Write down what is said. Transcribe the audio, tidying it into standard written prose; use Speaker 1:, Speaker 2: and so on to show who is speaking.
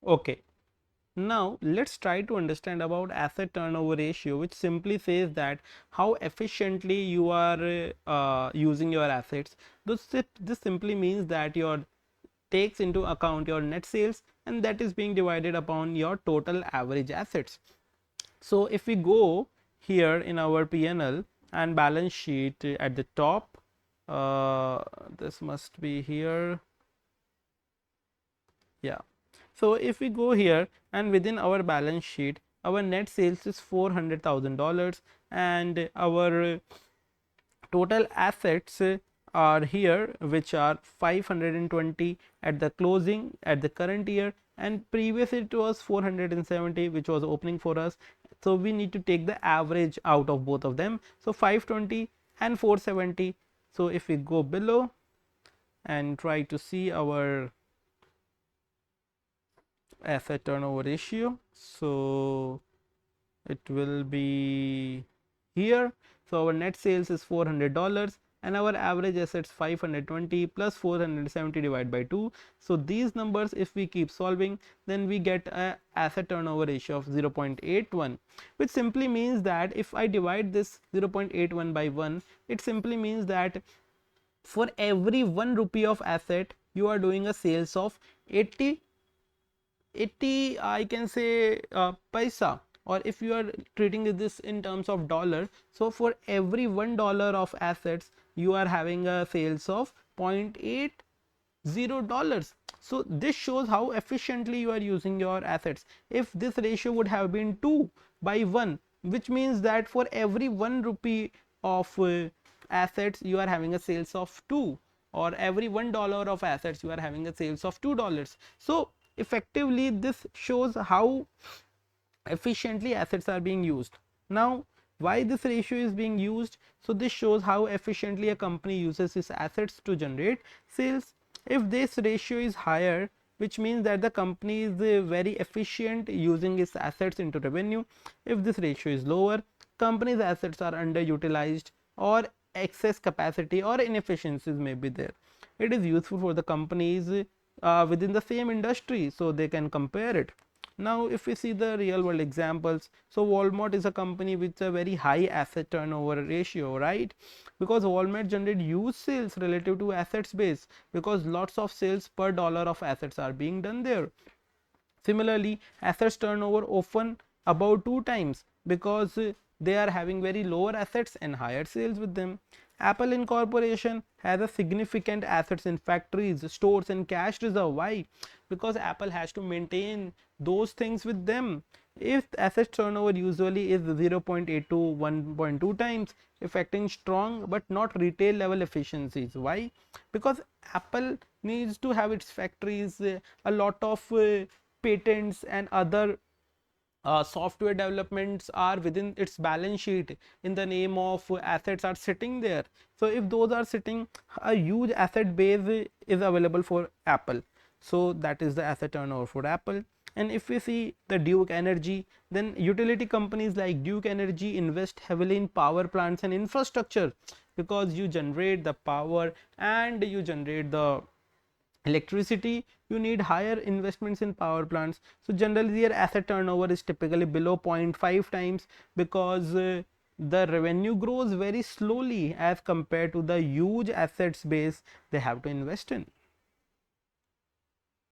Speaker 1: Okay. Now let's try to understand about asset turnover ratio, which simply says that how efficiently you are using your assets. This simply means that your takes into account your net sales, and that is being divided upon your total average assets. So if we go here in our P&L and balance sheet at the top, this must be here. Yeah. So if we go here and within our balance sheet, our net sales is $400,000 and our total assets are here, which are 520 at the closing at the current year, and previous it was 470, which was opening for us. So we need to take the average out of both of them. So 520 and 470. So if we go below and try to see our asset turnover ratio, so it will be here. So our net sales is $400 and our average assets 520 plus 470 divided by 2. So these numbers, if we keep solving, then we get a asset turnover ratio of 0.81, which simply means that if I divide this 0.81 by 1, it simply means that for every 1 rupee of asset you are doing a sales of 80 I can say paisa, or if you are treating this in terms of dollar, so for every $1 of assets you are having a sales of 0.80 dollars. So this shows how efficiently you are using your assets. If this ratio would have been 2 by 1, which means that for every 1 rupee of assets you are having a sales of 2, or every $1 of assets you are having a sales of $2. So effectively this shows how efficiently assets are being used. Now why this ratio is being used? So this shows how efficiently a company uses its assets to generate sales. If this ratio is higher, which means that the company is very efficient using its assets into revenue. If this ratio is lower, company's assets are underutilized, or excess capacity or inefficiencies may be there. It is useful for the companies within the same industry, so they can compare it. Now if we see the real world examples, so Walmart is a company with a very high asset turnover ratio, right? Because Walmart generate huge sales relative to assets base, because lots of sales per dollar of assets are being done there. Similarly, assets turnover often about 2 times, because they are having very lower assets and higher sales with them. Apple Incorporation has a significant assets in factories, stores and cash reserve. Why? Because Apple has to maintain those things with them. If asset turnover usually is 0.8 to 1.2 times, affecting strong but not retail level efficiencies. Why? Because Apple needs to have its factories, a lot of patents and other software developments are within its balance sheet in the name of assets are sitting there. So if those are sitting, a huge asset base is available for Apple. So that is the asset turnover for Apple. And if we see the Duke Energy, then utility companies like Duke Energy invest heavily in power plants and infrastructure, because you generate the power and you generate the electricity, you need higher investments in power plants. So generally their asset turnover is typically below 0.5 times, because the revenue grows very slowly as compared to the huge assets base they have to invest in.